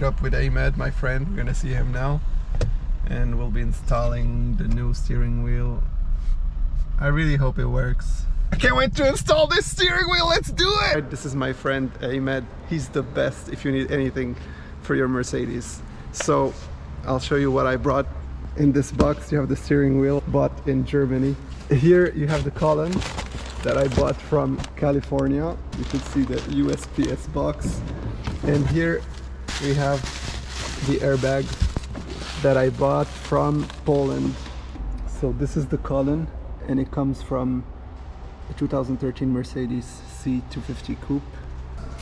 meet up with Ahmed, my friend. We're gonna see him now, and we'll be installing the new steering wheel. I really hope it works. I can't wait to install this steering wheel. Let's do it. This is my friend Ahmed. He's the best if you need anything for your Mercedes. So I'll show you what I brought. In this box you have the steering wheel, bought in Germany. Here you have the column that I bought from California. You can see the USPS box. And here we have the airbag that I bought from Poland. So this is the column, and it comes from a 2013 Mercedes C250 Coupe.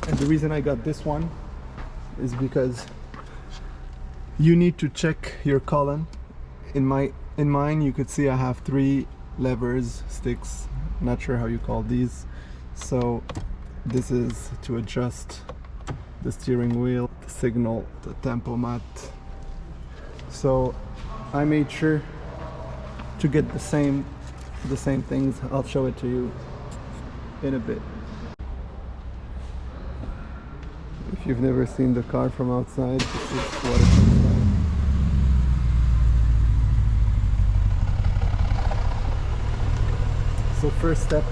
And the reason I got this one is because you need to check your column. In mine you could see I have 3 levers, sticks, not sure how you call these. So this is to adjust the steering wheel, the signal, the tempomat. So I made sure to get the same things. I'll show it to you in a bit. If you've never seen the car from outside, this is what it looks like. So first step,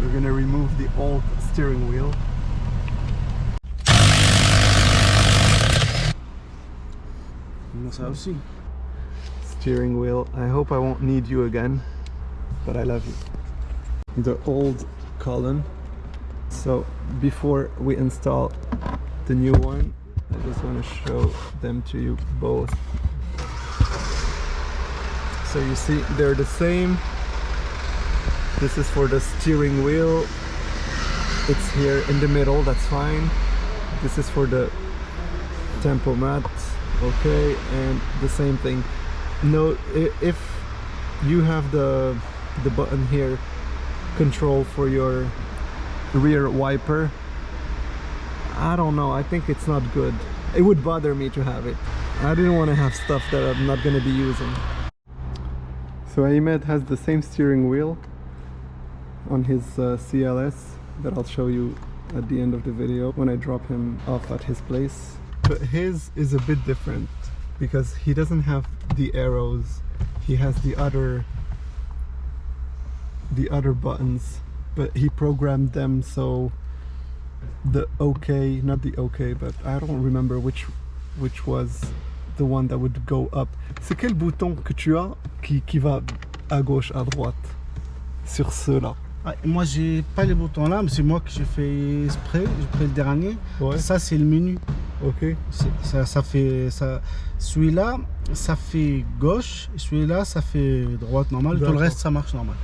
we're gonna remove the old steering wheel. Steering wheel. I hope I won't need you again, but I love you. The old column. So before we install the new one, I just want to show them to you both. So you see they're the same. This is for the steering wheel. It's here in the middle, that's fine. This is for the tempomat, okay, and the same thing. No, if you have the button here, control for your rear wiper, I don't know, I think it's not good. It would bother me to have it. I didn't want to have stuff that I'm not going to be using. So Ahmed has the same steering wheel on his CLS that I'll show you at the end of the video when I drop him off at his place. But his is a bit different because he doesn't have the arrows. He has the other buttons, but he programmed them so the OK, not the OK, but I don't remember which was the one that would go up. C'est quel bouton que tu as qui va à gauche, à droite sur ceux-là? Ah, moi j'ai pas les boutons là, mais c'est moi que j'ai fait exprès, j'ai pris le dernier. Ouais. Ça c'est le menu. Ok. Ça fait ça. Celui-là ça fait gauche, et celui-là ça fait droite normal. Tout le reste ça marche normal.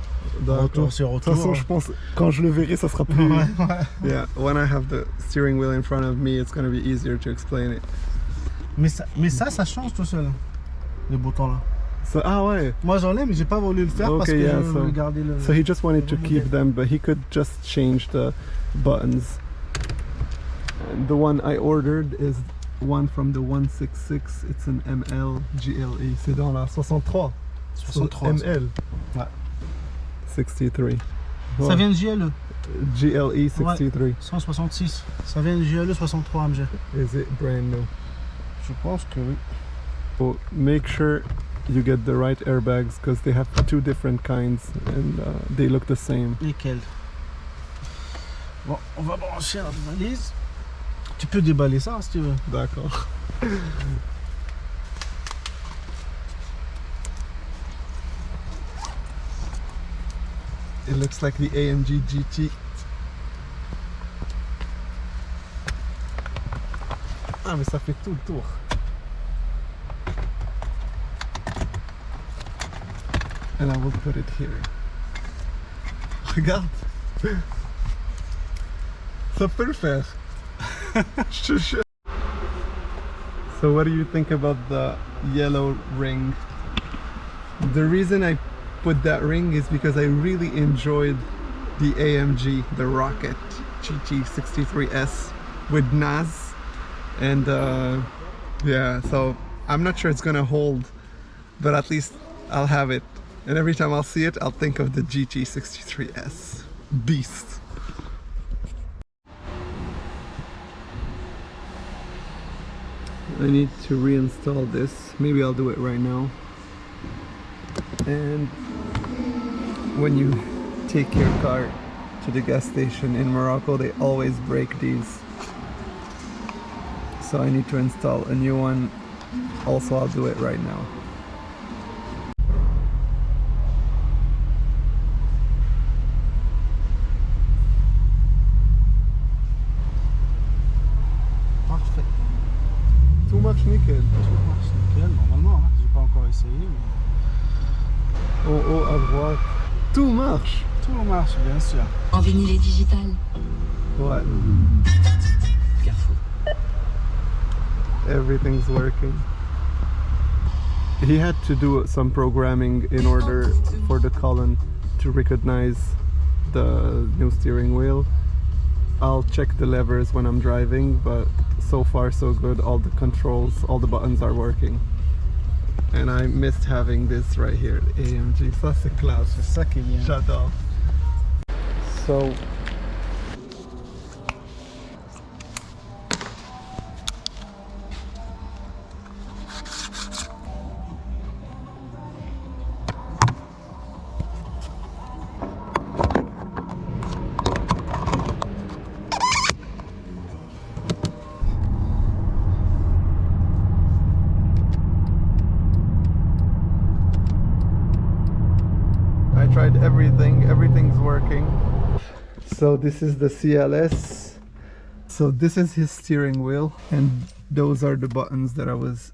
Retour c'est retour. De toute façon, je pense quand je le verrai ça sera plus. Yeah, when I have the steering wheel in front of me, it's gonna be easier to explain it. Mais ça change tout seul, les boutons là. So, ah ouais. Moi j'en ai, mais j'ai pas voulu le faire parce que je voulais garder le. So he just wanted to keep them, but he could just change the buttons. And the one I ordered is one from the 166. It's an ML GLE. C'est dans la 63. 63. ML. Ouais. 63. Ça vient de GLE. GLE 63. Ouais, 166. Ça vient de GLE 63 AMG. Is it brand new? Je pense que oui. So make sure you get the right airbags because they have 2 different kinds and they look the same. Lesquels? Bon, on va brancher la valise. Tu peux déballer ça si tu veux. D'accord. It looks like the AMG GT. Ah mais ça fait tout le tour. And I will put it here. Regarde. Ça peut le faire. So what do you think about the yellow ring? The reason I put that ring is because I really enjoyed the AMG, the Rocket GT63S with NAS, and yeah, so I'm not sure it's gonna hold, but at least I'll have it, and every time I'll see it I'll think of the GT63S beast. I need to reinstall this. Maybe I'll do it right now. And when you take your car to the gas station in Morocco, they always break these. So I need to install a new one. Also, I'll do it right now. Parfait. Too much nickel. Tout marche nickel, normalement, hein. J'ai pas encore essayé, mais... Oh, oh, à droite. Tout marche. Tout marche, bien sûr. En vinyle et digital. Ouais. Carrefour. Everything's working. He had to do some programming in order for the column to recognize the new steering wheel. I'll check the levers when I'm driving, but so far so good. All the controls, all the buttons are working. And I missed having this right here, AMG. Ça c'est classe. C'est ça qui est bien. J'adore. So I tried everything, everything's working. So this is the CLS. So this is his steering wheel, and those are the buttons that I was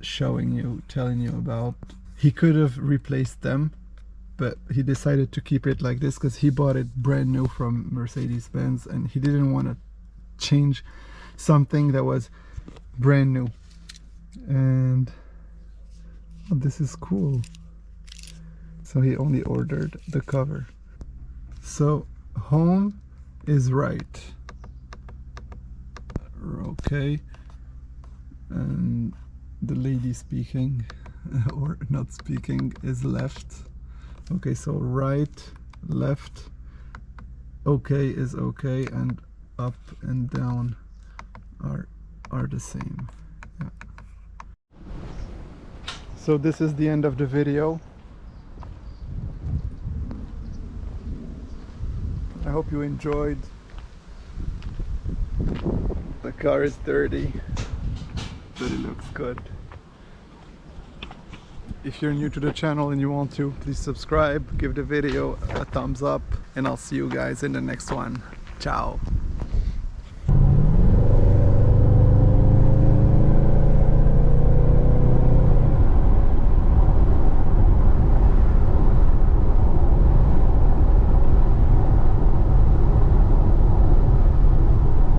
showing you, telling you about. He could have replaced them, but he decided to keep it like this because he bought it brand new from Mercedes-Benz and he didn't want to change something that was brand new. And oh, this is cool. So he only ordered the cover. So home is right. Okay. And the lady speaking or not speaking is left. Okay, so right, left, okay is okay, and up and down are the same. Yeah. So this is the end of the video. I hope you enjoyed. The car is dirty, but it looks good. If you're new to the channel and you want to, please subscribe, give the video a thumbs up, and I'll see you guys in the next one. Ciao.